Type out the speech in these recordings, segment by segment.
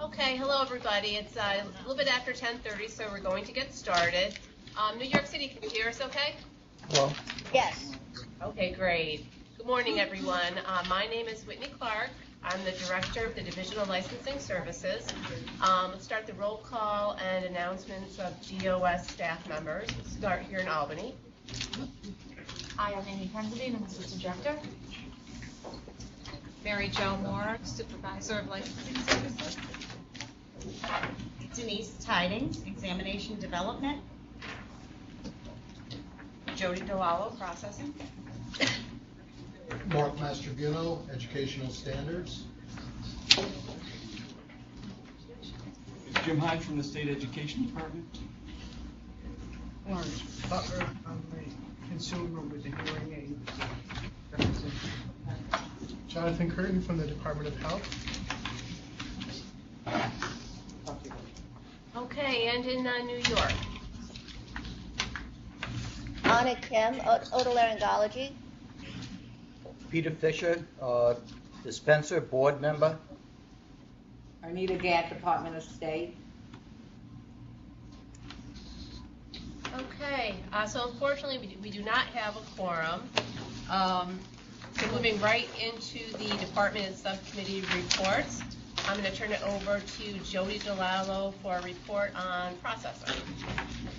Okay, hello everybody. It's a little bit after 10:30, so we're going to get started. New York City, can you hear us okay? Hello? Yes. Okay, great. Good morning, everyone. My name is Whitney Clark. I'm the Director of the Division of Licensing Services. Let's start the roll call and announcements of DOS staff members. Let's start here in Albany. Hi, I'm Amy Kensington, I'm Assistant Director. Mary Jo Moore, Supervisor of Licensing Services. Denise Tidings, Examination Development. Jody Delalo, Processing. Mark Mastrobuno, Educational Standards. Jim Hyde from the State Education Department. Lawrence Butler, I'm a consumer with the hearing aid. Jonathan Curtin from the Department of Health. Okay, and in New York. Anna Kim, Otolaryngology. Peter Fisher, dispenser, board member. Arnita Gatt, Department of State. Okay, so unfortunately we do not have a quorum. So moving right into the department and subcommittee reports, I'm going to turn it over to Jody Delalo for a report on processing.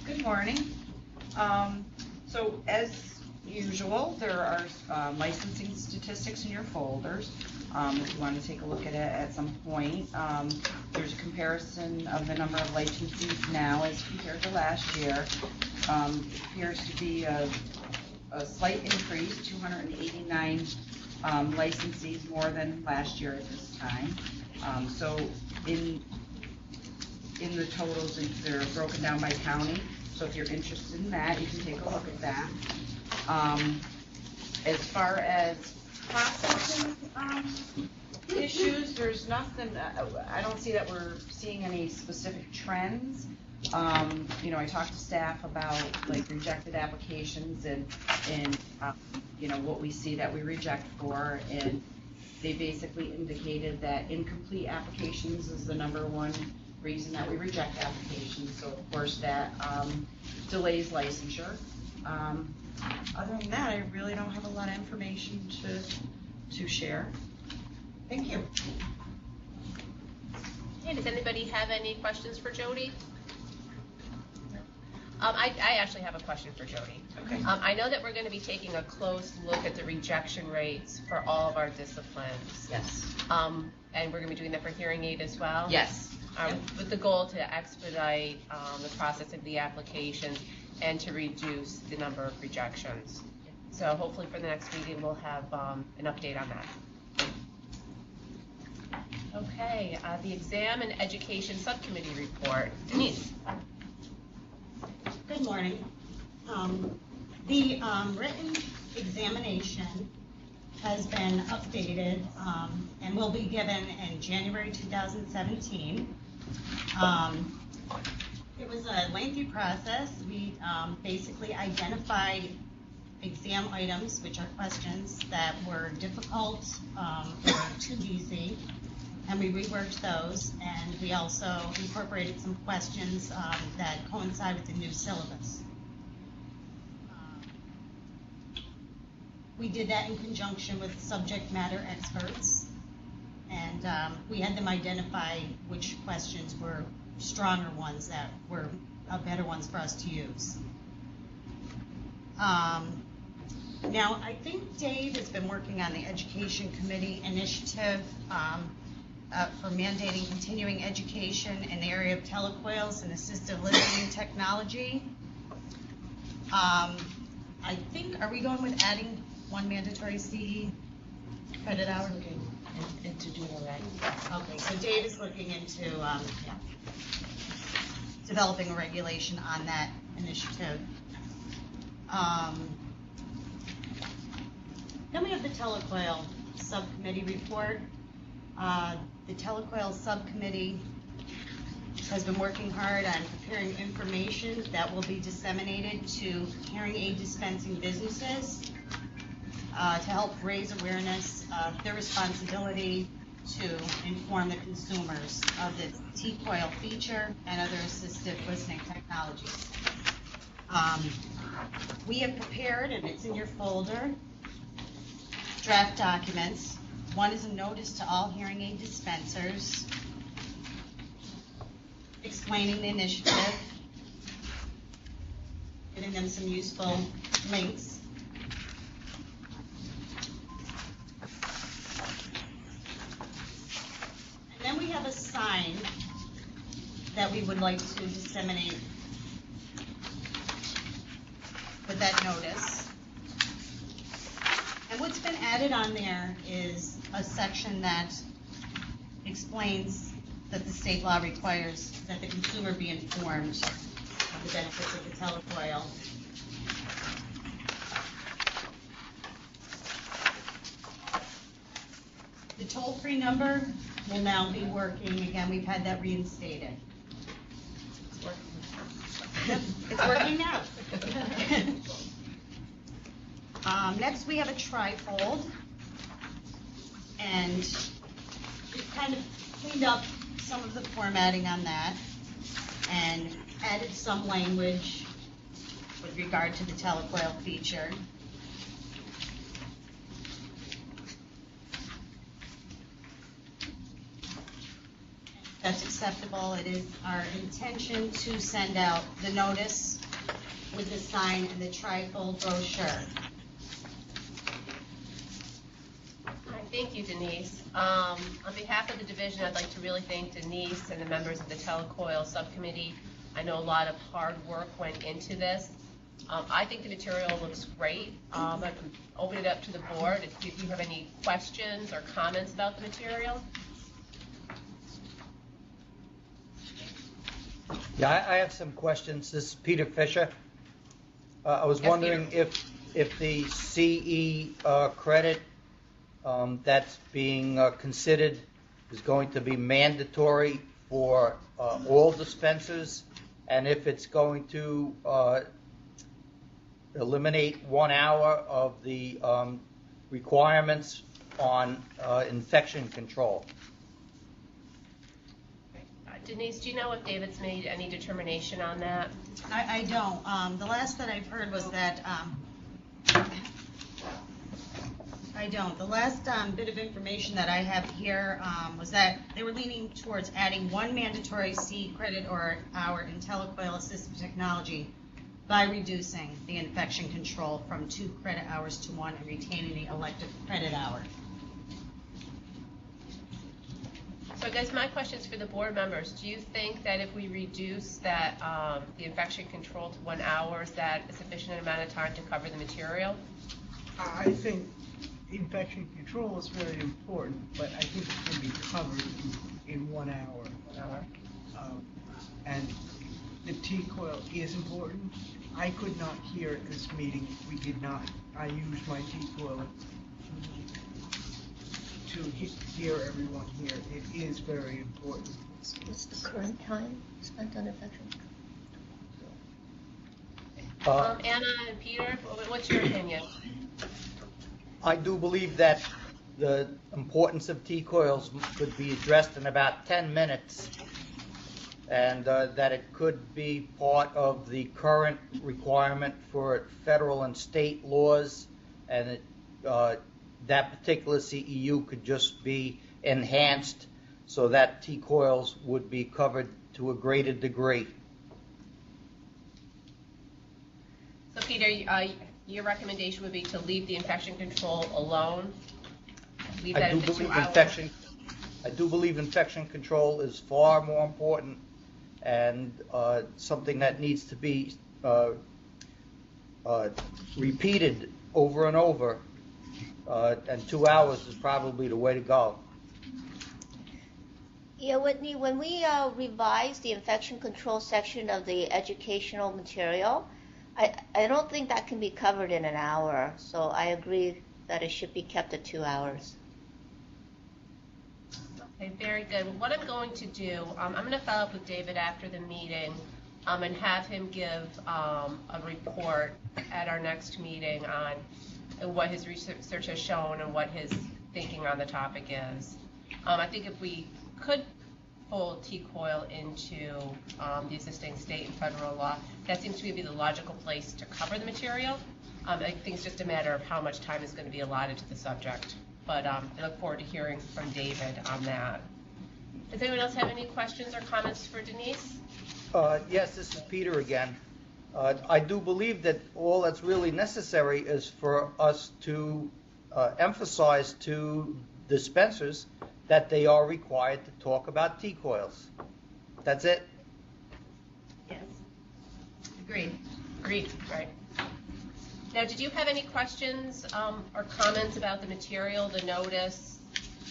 Good morning. So as usual, there are licensing statistics in your folders. If you want to take a look at it at some point, there's a comparison of the number of licensees now as compared to last year. It appears to be a slight increase, 289 licensees more than last year at this time. So in the totals, they're broken down by county. So if you're interested in that, you can take a look at that. As far as processing issues, there's nothing, I don't see that we're seeing any specific trends. You know, I talked to staff about like rejected applications and you know, what we see that we reject for, and they basically indicated that incomplete applications is the #1 reason that we reject applications. So of course that delays licensure. Other than that, I really don't have a lot of information to share. Thank you. Okay, does anybody have any questions for Jody? I actually have a question for Jody. Okay. I know that we're going to be taking a close look at the rejection rates for all of our disciplines. Yes. And we're going to be doing that for hearing aid as well? Yes. With the goal to expedite the process of the applications and to reduce the number of rejections. So hopefully for the next meeting we'll have an update on that. Okay, the exam and education subcommittee report. Denise. Good morning. The written examination has been updated and will be given in January 2017. It was a lengthy process. We basically identified exam items, which are questions that were difficult or too easy, and we reworked those, and we also incorporated some questions that coincide with the new syllabus. We did that in conjunction with subject matter experts, and we had them identify which questions were stronger ones that were better ones for us to use. Now, I think Dave has been working on the Education Committee initiative for mandating continuing education in the area of telecoils and assistive listening technology. I think, are we going with adding one mandatory CE credit hour? Into doing that. Okay, so Dave is looking into developing a regulation on that initiative. Then we have the telecoil subcommittee report. The telecoil subcommittee has been working hard on preparing information that will be disseminated to hearing aid dispensing businesses to help raise awareness of their responsibility to inform the consumers of the T-Coil feature and other assistive listening technologies. We have prepared, and it's in your folder, draft documents. One is a notice to all hearing aid dispensers explaining the initiative, giving them some useful links. And then we have a sign that we would like to disseminate with that notice. And what's been added on there is a section that explains that the state law requires that the consumer be informed of the benefits of the telecoil. The toll-free number will now be working. Again, we've had that reinstated. Yep, it's working now. Next, we have a trifold, and we've kind of cleaned up some of the formatting on that and added some language with regard to the telecoil feature. If that's acceptable. It is our intention to send out the notice with the sign and the trifold brochure. Thank you, Denise. On behalf of the division, I'd like to really thank Denise and the members of the Telecoil Subcommittee. I know a lot of hard work went into this. I think the material looks great. I'm going to open it up to the board if you have any questions or comments about the material. Yeah, I have some questions. This is Peter Fisher. I was Yes, wondering Peter. if the CE credit that's being considered is going to be mandatory for all dispensers, and if it's going to eliminate 1 hour of the requirements on infection control. Denise, do you know if David's made any determination on that? I don't. The last that I've heard was that, I don't. The last bit of information that I have here was that they were leaning towards adding 1 mandatory C credit or hour in telecoil assistive technology by reducing the infection control from 2 credit hours to 1 and retaining the elective credit hour. So guys, my question is for the board members. Do you think that if we reduce that, the infection control to 1 hour, is that a sufficient amount of time to cover the material? I think infection control is very important, but I think it can be covered in 1 hour. And the T-coil is important. I could not hear at this meeting. We did not. I used my T-coil to hear everyone here. It is very important. What's the current time spent on infection? Anna and Peter, what's your opinion? I do believe that the importance of T-coils could be addressed in about 10 minutes, and that it could be part of the current requirement for federal and state laws, and it, that particular CEU could just be enhanced so that T-coils would be covered to a greater degree. So Peter, your recommendation would be to leave the infection control alone? Leave that at the 2 hours? I do believe infection control is far more important and something that needs to be repeated over and over, and 2 hours is probably the way to go. Yeah, Whitney, when we revised the infection control section of the educational material, I don't think that can be covered in an hour, so I agree that it should be kept at 2 hours. Okay, very good. Well, what I'm going to do, I'm going to follow up with David after the meeting and have him give a report at our next meeting on what his research has shown and what his thinking on the topic is. I think if we could fold T-coil into the existing state and federal law, that seems to me to be the logical place to cover the material. I think it's just a matter of how much time is going to be allotted to the subject. But I look forward to hearing from David on that. Does anyone else have any questions or comments for Denise? Yes, this is Peter again. I do believe that all that's really necessary is for us to emphasize to dispensers that they are required to talk about T-coils. That's it. Yes. Agreed. Agreed, right. Now, did you have any questions or comments about the material, the notice,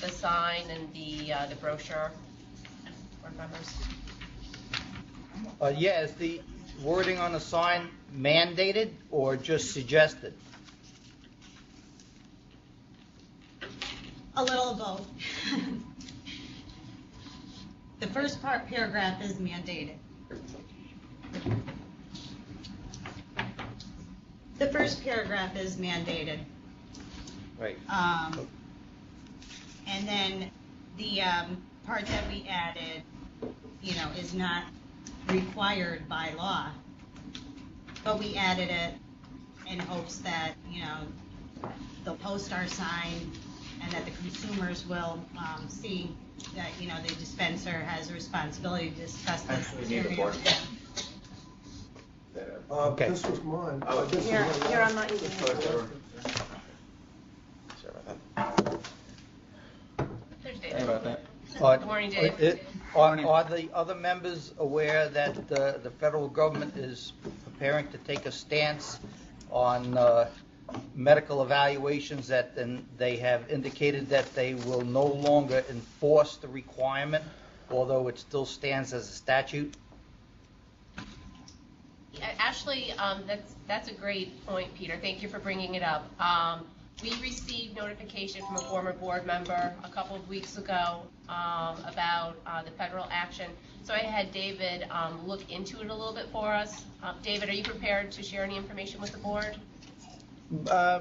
the sign, and the brochure? Board members? Yeah, is the wording on the sign mandated or just suggested? A little of both. The first paragraph is mandated. The first paragraph is mandated. Right. And then the part that we added, is not required by law. But we added it in hopes that, they'll post our sign and that the consumers will see that, the dispenser has a responsibility to discuss this material. Okay. This was mine. Here, I'm not using it. There's Sorry David. about that. Good morning, Dave. Are the other members aware that the federal government is preparing to take a stance on medical evaluations, that then they have indicated that they will no longer enforce the requirement, although it still stands as a statute? Actually, that's a great point, Peter. Thank you for bringing it up. We received notification from a former board member a couple of weeks ago about the federal action. So I had David look into it a little bit for us. David, are you prepared to share any information with the board? I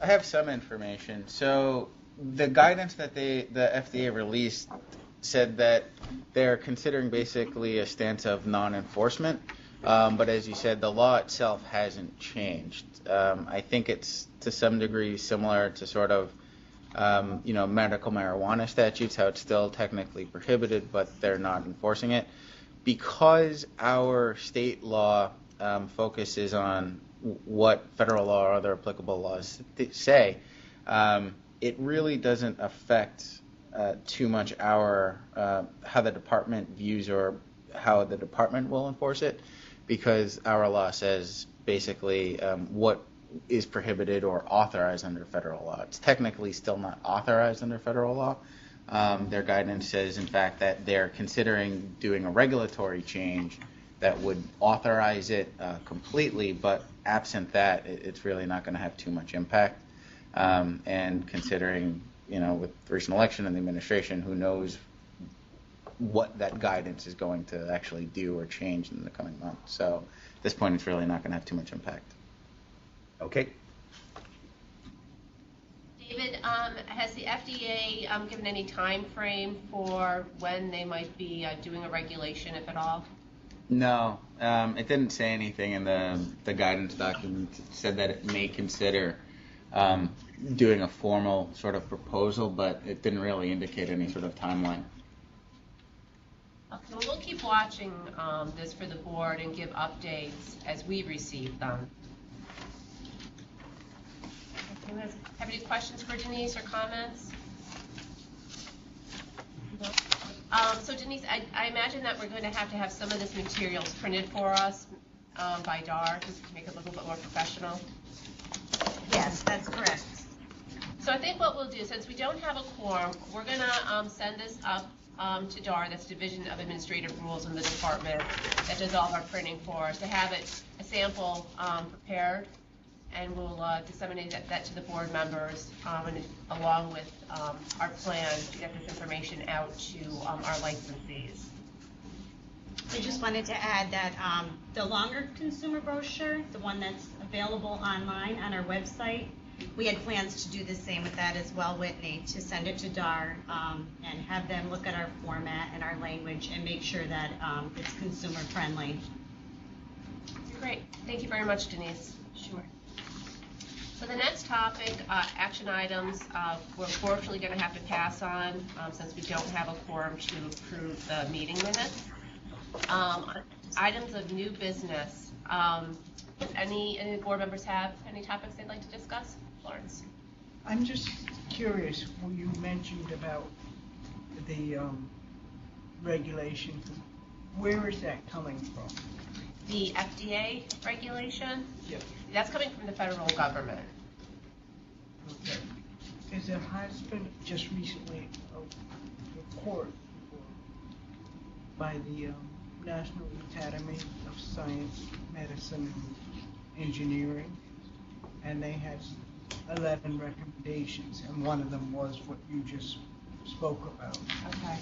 have some information. So the guidance that the FDA released said that they're considering basically a stance of non-enforcement. But as you said, the law itself hasn't changed. I think it's to some degree similar to sort of, medical marijuana statutes, how it's still technically prohibited, but they're not enforcing it. Because our state law focuses on what federal law or other applicable laws say, it really doesn't affect too much our how the department views or how the department will enforce it, because our law says basically what is prohibited or authorized under federal law. It's technically still not authorized under federal law. Their guidance says, in fact, that they're considering doing a regulatory change that would authorize it completely, but absent that, it's really not going to have too much impact. And considering, with the recent election and the administration, who knows what that guidance is going to actually do or change in the coming months. So at this point, it's really not going to have too much impact. Okay. David, has the FDA given any time frame for when they might be doing a regulation, if at all? No, it didn't say anything in the guidance document. It said that it may consider doing a formal sort of proposal, but it didn't really indicate any sort of timeline. Okay, well, we'll keep watching this for the board and give updates as we receive them. Anyone have any questions for Denise or comments? No? So Denise, I imagine that we're going to have some of this materials printed for us by DAR, just to make it a little bit more professional. Yes, that's correct. So I think what we'll do, since we don't have a quorum, we're going to send this up to DAR, that's Division of Administrative Rules in the department that does all of our printing for us, to have it, a sample prepared, and we'll disseminate that to the board members and along with our plan to get this information out to our licensees. I just wanted to add that the longer consumer brochure, the one that's available online on our website, we had plans to do the same with that as well, Whitney, to send it to DAR and have them look at our format and our language and make sure that it's consumer friendly. Great, thank you very much, Denise. Sure. So the next topic, action items, we're unfortunately going to have to pass on since we don't have a quorum to approve the meeting minutes. Items of new business. Any board members have any topics they'd like to discuss? Florence. I'm just curious, when you mentioned about the regulation, where is that coming from? The FDA regulation, Yep. that's coming from the federal government. Okay. Because there has been just recently a report by the National Academy of Science, Medicine, and Engineering, and they had 11 recommendations, and one of them was what you just spoke about. Okay.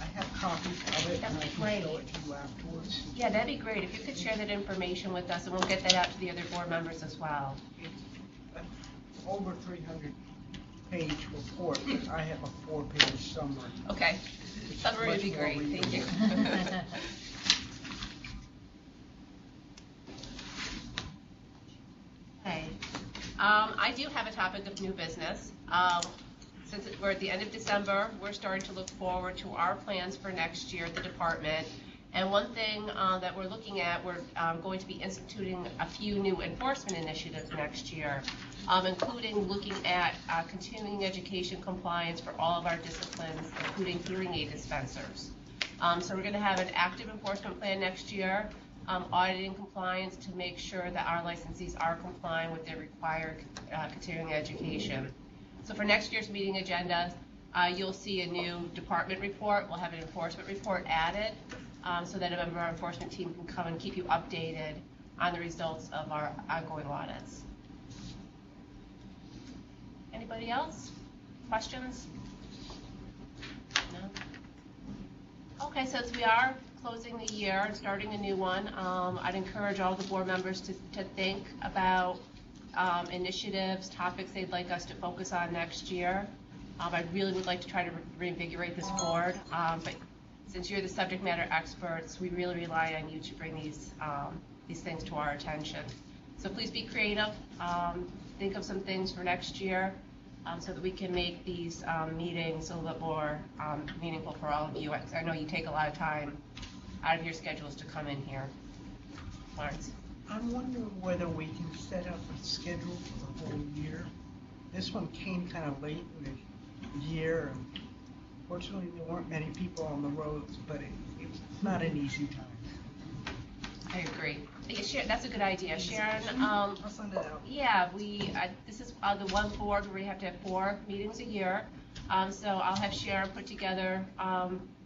I have copies of it, and I That'd be can great. show it to you afterwards. Yeah, that'd be great. If you could share that information with us, and we'll get that out to the other board members as well. It's an over 300-page report, but I have a 4-page summary. Okay. Summary would be Much more great. Thank you. readable. Okay. I do have a topic of new business. Since we're at the end of December, we're starting to look forward to our plans for next year at the department. And one thing that we're looking at, we're going to be instituting a few new enforcement initiatives next year, including looking at continuing education compliance for all of our disciplines, including hearing aid dispensers. So we're going to have an active enforcement plan next year, auditing compliance to make sure that our licensees are complying with their required continuing education. So for next year's meeting agenda, you'll see a new department report. We'll have an enforcement report added so that a member of our enforcement team can come and keep you updated on the results of our ongoing audits. Anybody else? Questions? No? Okay, so as we are closing the year and starting a new one, I'd encourage all the board members to think about initiatives, topics they'd like us to focus on next year. I really would like to try to reinvigorate this board, but since you're the subject matter experts, we really rely on you to bring these things to our attention. So please be creative, think of some things for next year so that we can make these meetings a little more meaningful for all of you. I know you take a lot of time out of your schedules to come in here. Lawrence. I'm wondering whether we can set up a schedule for the whole year. This one came kind of late in the year, and fortunately there weren't many people on the roads, but it's not an easy time. I agree. Yeah, that's a good idea, Sharon. I'll send it out. Yeah, this is the one board where we have to have 4 meetings a year. So I'll have Sharon put together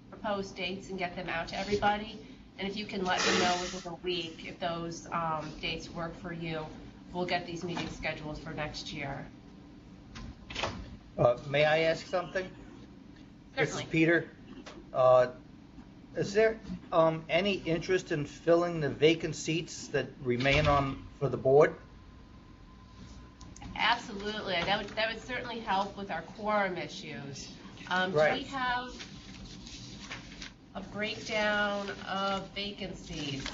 proposed dates and get them out to everybody. And if you can let me know within a week if those dates work for you, we'll get these meetings scheduled for next year. May I ask something? Certainly. This is Peter. Is there any interest in filling the vacant seats that remain on for the board? Absolutely. That would certainly help with our quorum issues. Right. Do we have a breakdown of vacancies?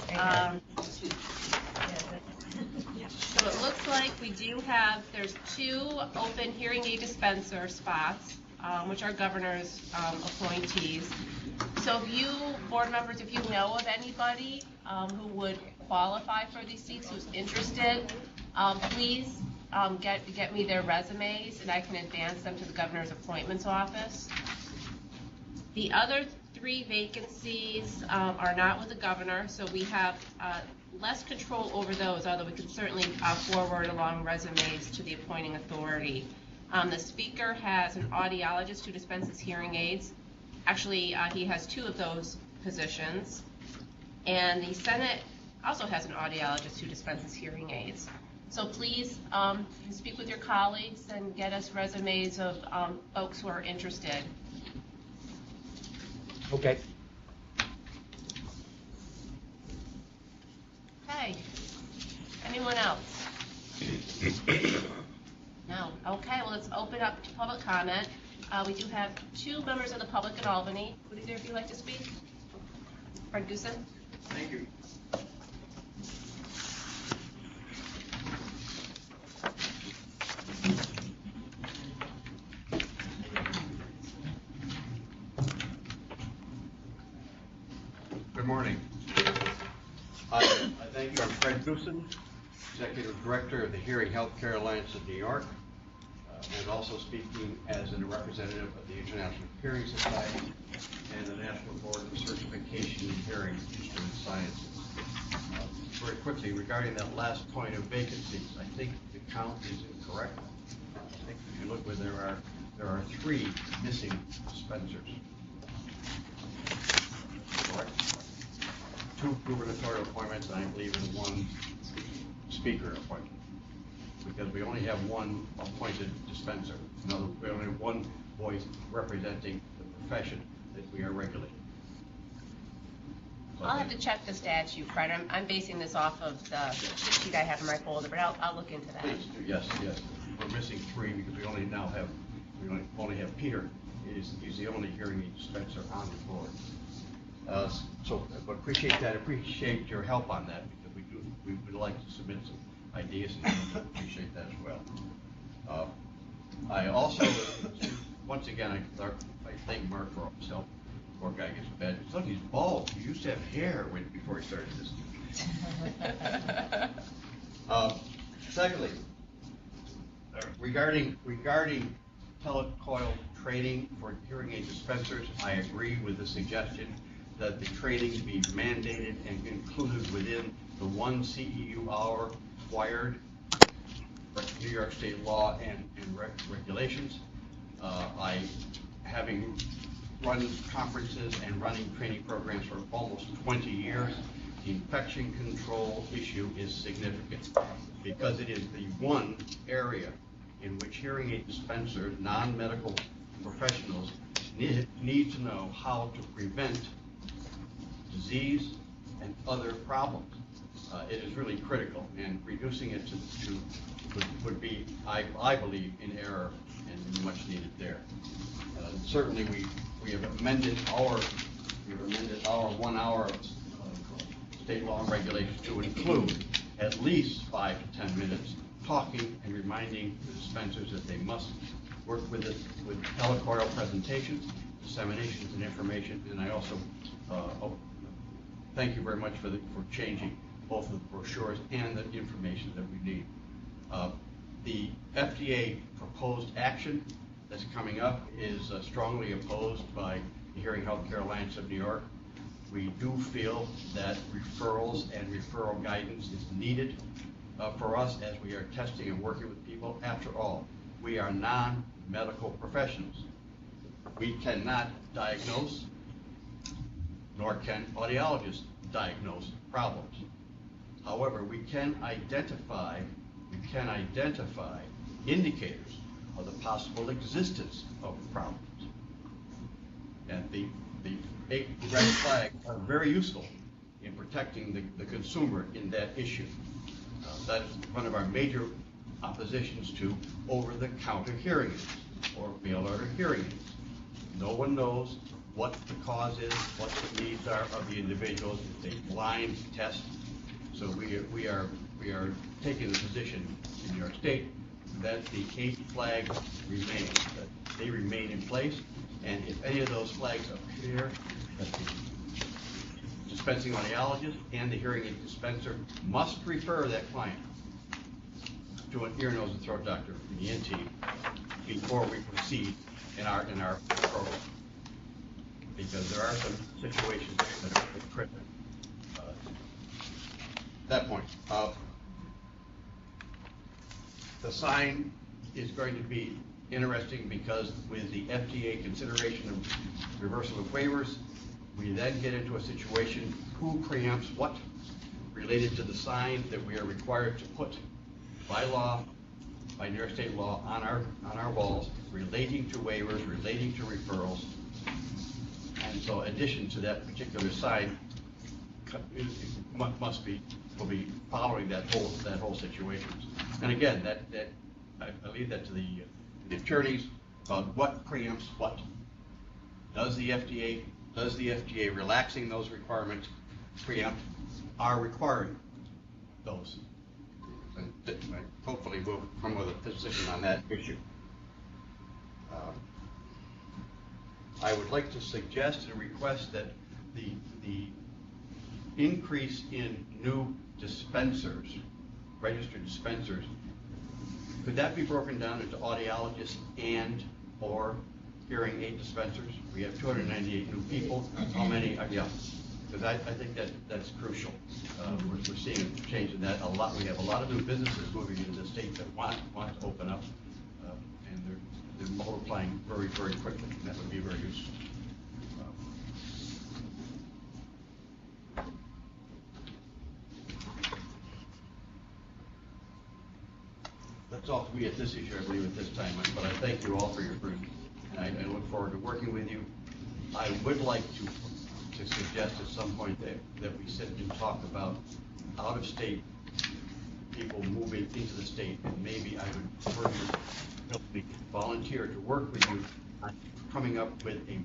So it looks like we do have, there's 2 open hearing aid dispenser spots, which are governor's appointees. So if you, board members, if you know of anybody who would qualify for these seats, who's interested, please get me their resumes and I can advance them to the governor's appointments office. The other 3 vacancies are not with the governor, so we have less control over those, although we can certainly forward along resumes to the appointing authority. The speaker has an audiologist who dispenses hearing aids. Actually, he has 2 of those positions. And the Senate also has an audiologist who dispenses hearing aids. So please speak with your colleagues and get us resumes of folks who are interested. Okay. Okay. Anyone else? No. Okay, well, let's open up to public comment. We do have 2 members of the public in Albany. Would either of you like to speak? Frank Goosen? Thank you. Good morning. I thank you. I'm Fred Goosen, Executive Director of the Hearing Healthcare Alliance of New York, and also speaking as a representative of the International Hearing Society and the National Board of Certification in Hearing Instrument Sciences. Very quickly, regarding that last point of vacancies, I think the count is incorrect. I think if you look where there are 3 missing dispensers. Correct? 2 gubernatorial appointments, and I believe in 1 speaker appointment. Because we only have 1 appointed dispenser. In other words, we only have 1 voice representing the profession that we are regulating. I'll have to check the statute, Fred. I'm basing this off of the sheet I have in my folder, but I'll look into that. Please do, yes. We're missing 3 because we only have Peter. He's the only hearing aid dispenser on the board. But appreciate that. Appreciate your help on that because we would like to submit some ideas and appreciate that as well. I also, once again, I thank Mark for his help. Poor guy gets bad. Look, he's bald. He used to have hair before he started this. Secondly, regarding telecoil training for hearing aid dispensers, I agree with the suggestion that the training be mandated and included within the 1 CEU hour required for New York State law and regulations. Having run conferences and running training programs for almost 20 years, the infection control issue is significant because it is the one area in which hearing aid dispensers, non-medical professionals, need to know how to prevent disease and other problems. It is really critical, and reducing it would be, I believe, in error and much needed there. Certainly, we have amended our 1 hour of state law and regulations to include at least 5 to 10 minutes talking and reminding the dispensers that they must work with telecoil presentations, disseminations, and information. And I also thank you very much for changing both the brochures and the information that we need. The FDA proposed action that's coming up is strongly opposed by the Hearing Healthcare Alliance of New York. We do feel that referrals and referral guidance is needed for us as we are testing and working with people. After all, we are non-medical professionals. We cannot diagnose, nor can audiologists diagnose problems. However, we can identify indicators of the possible existence of problems. And the 8 red flags are very useful in protecting the consumer in that issue. That is one of our major oppositions to over-the-counter hearing aids or mail-order hearing aids. No one knows what the cause is, what the needs are of the individuals. It's a blind test. So we are taking the position in New York State that the 8 flags remain, that they remain in place, and if any of those flags appear, that the dispensing audiologist and the hearing aid dispenser must refer that client to an ear, nose, and throat doctor, an ENT, before we proceed in our program, because there are some situations that are critical. That point. The sign is going to be interesting because with the FDA consideration of reversal of waivers, we then get into a situation, who preempts what related to the sign that we are required to put by law, by New York State law, on our walls, relating to waivers, relating to referrals. And so in addition to that particular sign, will be following that whole situation. And again, I leave that to the attorneys about what preempts what. Does the FDA relaxing those requirements preempt our requiring those? And hopefully we'll come with a position on that issue. I would like to suggest and request that the increase in new dispensers, registered dispensers, could that be broken down into audiologists and or hearing aid dispensers? We have 298 new people. How many? Yeah, because I think that's crucial. We're seeing a change in that a lot. We have a lot of new businesses moving into the state that want to open up, and they're multiplying very, very quickly. And that would be very useful. That's all for me at this issue, I believe, at this time, but I thank you all for your brief, and I look forward to working with you. I would like to suggest at some point that we sit and talk about out-of-state people moving into the state, and maybe I would prefer you help me volunteer to work with you on coming up with a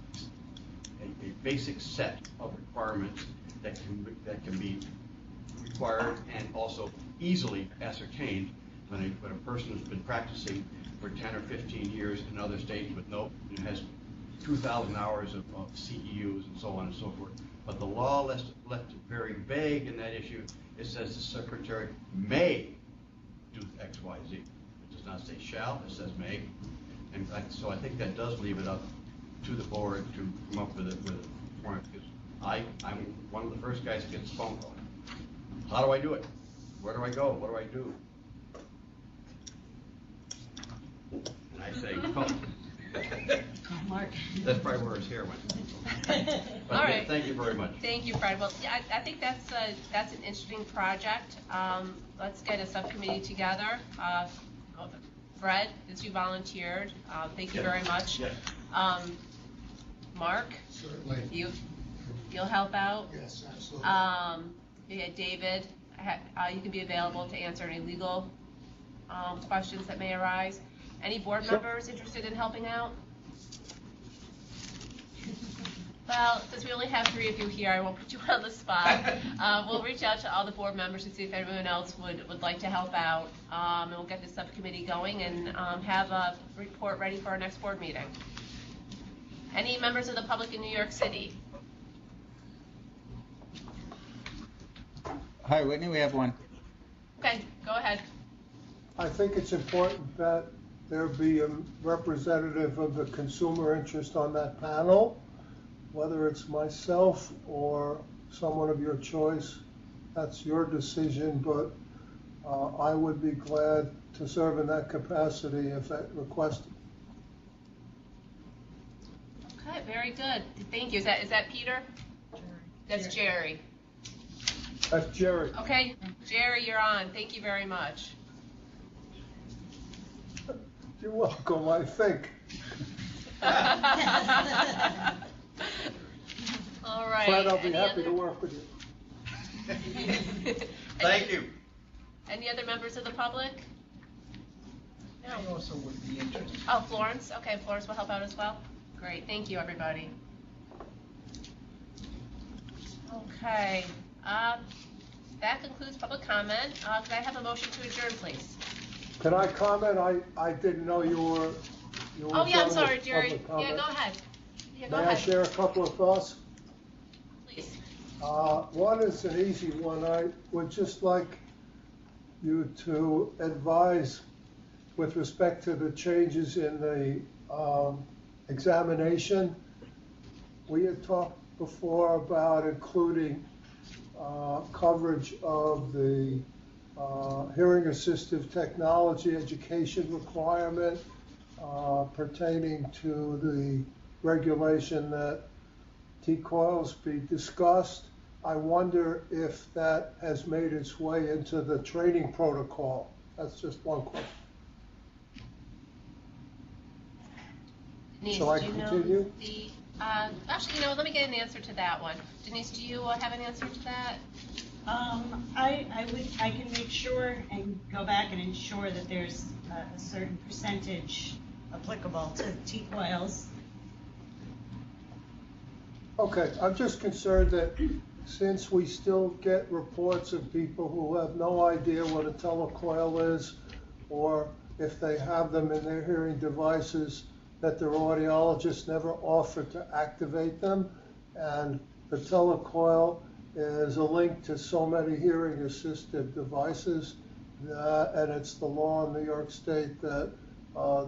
basic set of requirements that can be required and also easily ascertained when a person has been practicing for 10 or 15 years in other states with has 2,000 hours of CEUs and so on and so forth. But the law left it very vague in that issue. It says the secretary may do X, Y, Z. It does not say shall, it says may. And so I think that does leave it up to the board to come up with a form, because I'm one of the first guys that gets a phone call. How do I do it? Where do I go? What do I do? And I say, come. Mark. That's probably where his hair went. But All right. Thank you very much. Thank you, Fred. Well, yeah, I think that's an interesting project. Let's get a subcommittee together. Fred, since you volunteered, thank you very much. Yes. Certainly. Mark, you'll help out. Yes, absolutely. Yeah, David, you can be available to answer any legal questions that may arise. Any board members interested in helping out? Well, since we only have 3 of you here, I won't put you on the spot. We'll reach out to all the board members and see if anyone else would like to help out. And we'll get the subcommittee going and have a report ready for our next board meeting. Any members of the public in New York City? Hi, Whitney, we have one. Okay, go ahead. I think it's important that there be a representative of the consumer interest on that panel, whether it's myself or someone of your choice. That's your decision, but I would be glad to serve in that capacity if that requested. Okay, very good. Thank you. Is that Peter? Jerry. That's Jerry. That's Jerry. Okay, Jerry, you're on. Thank you very much. You're welcome, I think. All right. Fred, I'll be Any happy other- to work with you. Thank you. Any other members of the public? I also would be interested. Oh, Florence? Okay, Florence will help out as well? Great, thank you, everybody. Okay, that concludes public comment. Could I have a motion to adjourn, please? Can I comment? I didn't know you were Oh, yeah, I'm done sorry, with Jerry. public comment. Yeah, go ahead. Yeah, go May I ahead. share a couple of thoughts? Please. One is an easy one. I would just like you to advise with respect to the changes in the examination. We had talked before about including coverage of the hearing assistive technology education requirement pertaining to the regulation that T-coils be discussed. I wonder if that has made its way into the training protocol. That's just one question. Denise, Shall I do you continue? know the, actually, let me get an answer to that one. Denise, do you have an answer to that? I can make sure and go back and ensure that there's a certain percentage applicable to T-coils. Okay, I'm just concerned that since we still get reports of people who have no idea what a telecoil is, or if they have them in their hearing devices, that their audiologists never offer to activate them, and the telecoil is a link to so many hearing assistive devices, and it's the law in New York State that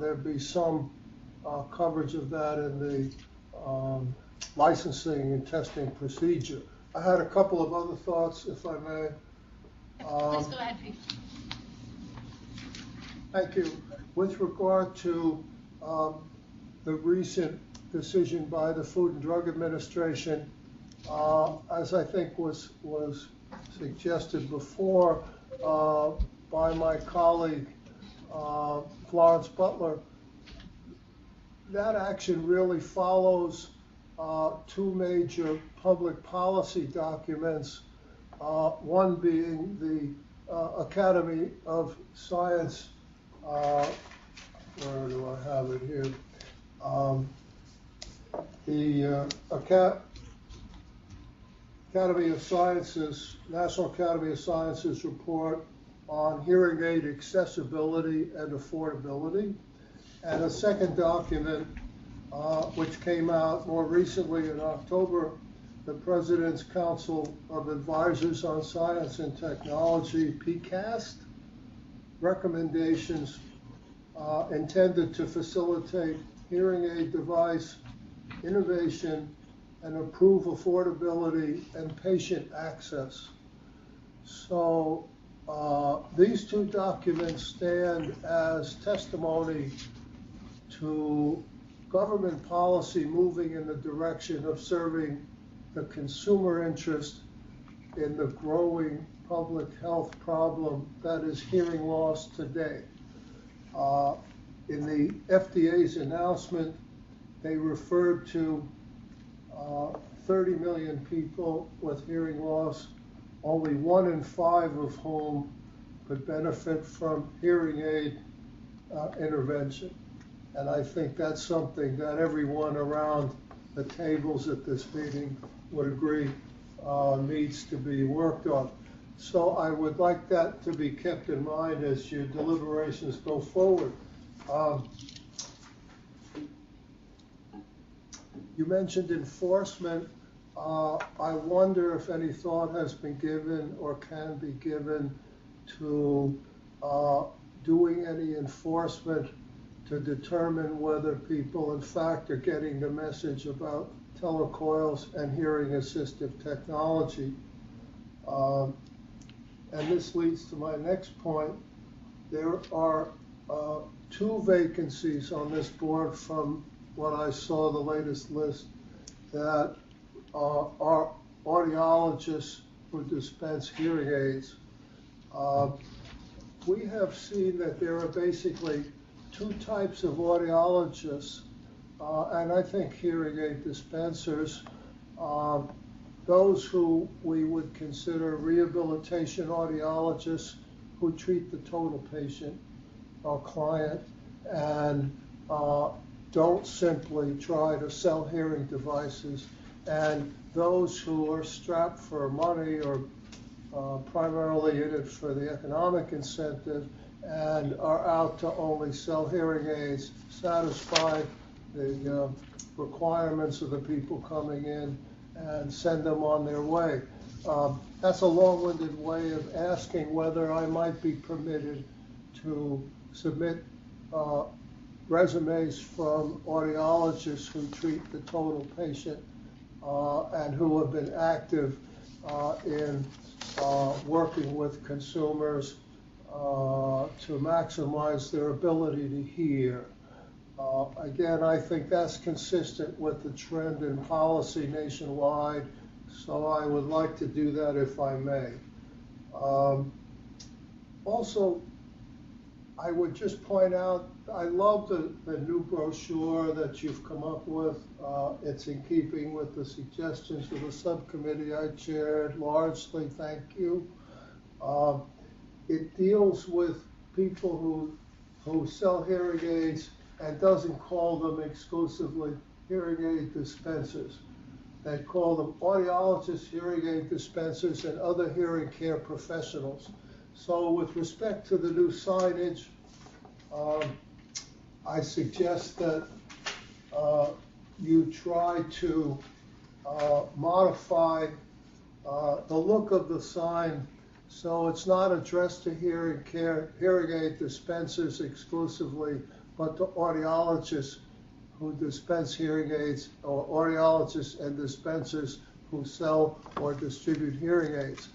there be some coverage of that in the licensing and testing procedure. I had a couple of other thoughts, if I may. Please go ahead, Pete. Thank you. With regard to the recent decision by the Food and Drug Administration, as I think was suggested before by my colleague Florence Butler, that action really follows two major public policy documents, one being the Academy of Science, where do I have it here? The Academy of Sciences, National Academy of Sciences report on hearing aid accessibility and affordability, and a second document which came out more recently in October, the President's Council of Advisors on Science and Technology, PCAST, recommendations intended to facilitate hearing aid device innovation and improve affordability and patient access. So these two documents stand as testimony to government policy moving in the direction of serving the consumer interest in the growing public health problem that is hearing loss today. In the FDA's announcement, they referred to 30 million people with hearing loss, only 1 in 5 of whom could benefit from hearing aid intervention. And I think that's something that everyone around the tables at this meeting would agree needs to be worked on. So I would like that to be kept in mind as your deliberations go forward. You mentioned enforcement. I wonder if any thought has been given or can be given to doing any enforcement to determine whether people in fact are getting the message about telecoils and hearing assistive technology. And this leads to my next point. There are 2 vacancies on this board from what I saw the latest list that are audiologists who dispense hearing aids. We have seen that there are basically 2 types of audiologists, and I think hearing aid dispensers, those who we would consider rehabilitation audiologists who treat the total patient or client and don't simply try to sell hearing devices, and those who are strapped for money or primarily in it for the economic incentive and are out to only sell hearing aids, satisfy the requirements of the people coming in and send them on their way. That's a long-winded way of asking whether I might be permitted to submit resumes from audiologists who treat the total patient and who have been active in working with consumers to maximize their ability to hear. Again, I think that's consistent with the trend in policy nationwide, so I would like to do that if I may. Also, I would just point out, I love the new brochure that you've come up with. It's in keeping with the suggestions of the subcommittee I chaired largely, thank you. It deals with people who sell hearing aids and doesn't call them exclusively hearing aid dispensers. They call them audiologists, hearing aid dispensers, and other hearing care professionals. So with respect to the new signage, I suggest that you try to modify the look of the sign so it's not addressed to hearing aid dispensers exclusively, but to audiologists who dispense hearing aids, or audiologists and dispensers who sell or distribute hearing aids.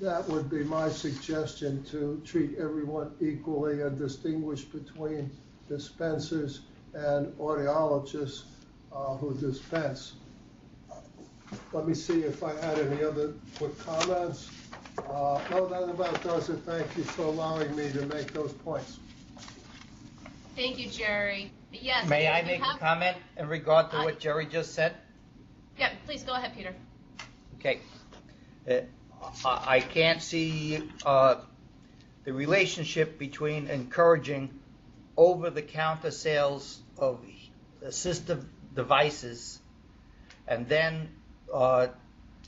That would be my suggestion, to treat everyone equally and distinguish between dispensers and audiologists who dispense. Let me see if I had any other quick comments. No, that about does it. Thank you for allowing me to make those points. Thank you, Jerry. Yes. May I you make have- a comment in regard to what Jerry just said? Yeah, please go ahead, Peter. Okay. I can't see the relationship between encouraging over-the-counter sales of assistive devices and then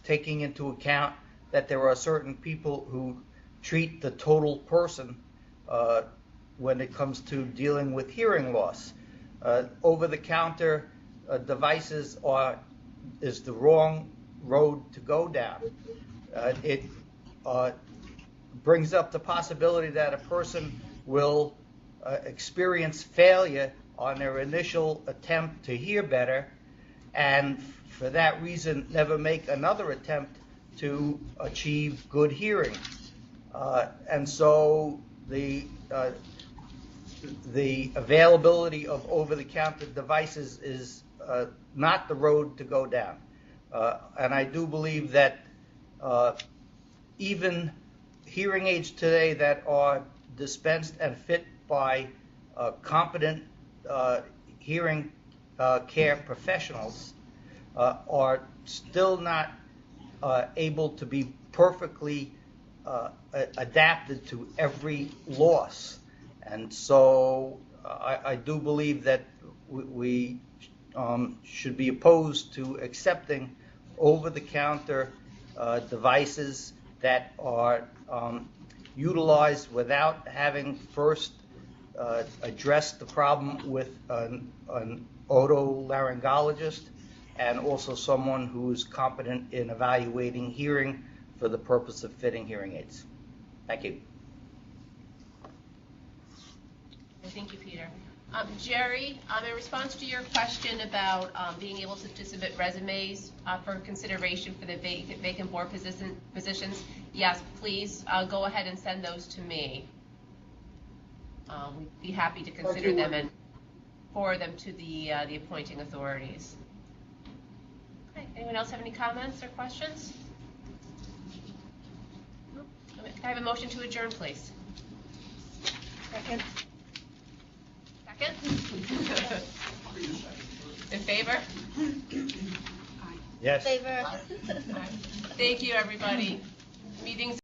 taking into account that there are certain people who treat the total person when it comes to dealing with hearing loss. Over-the-counter devices is the wrong road to go down. It brings up the possibility that a person will experience failure on their initial attempt to hear better, and for that reason never make another attempt to achieve good hearing. And so the availability of over-the-counter devices is not the road to go down. And I do believe that even hearing aids today that are dispensed and fit by competent hearing care professionals are still not able to be perfectly adapted to every loss. And so I do believe that we should be opposed to accepting over-the-counter devices that are utilized without having first addressed the problem with an otolaryngologist and also someone who's competent in evaluating hearing for the purpose of fitting hearing aids. Thank you. Thank you, Peter. Jerry, in response to your question about being able to submit resumes for consideration for the vacant board positions, yes, please go ahead and send those to me. We'd be happy to consider them and forward them to the appointing authorities. Okay. Anyone else have any comments or questions? Nope. Can I have a motion to adjourn, please? Second. Second? In favor? Yes. Favor. Thank you, everybody. Meeting's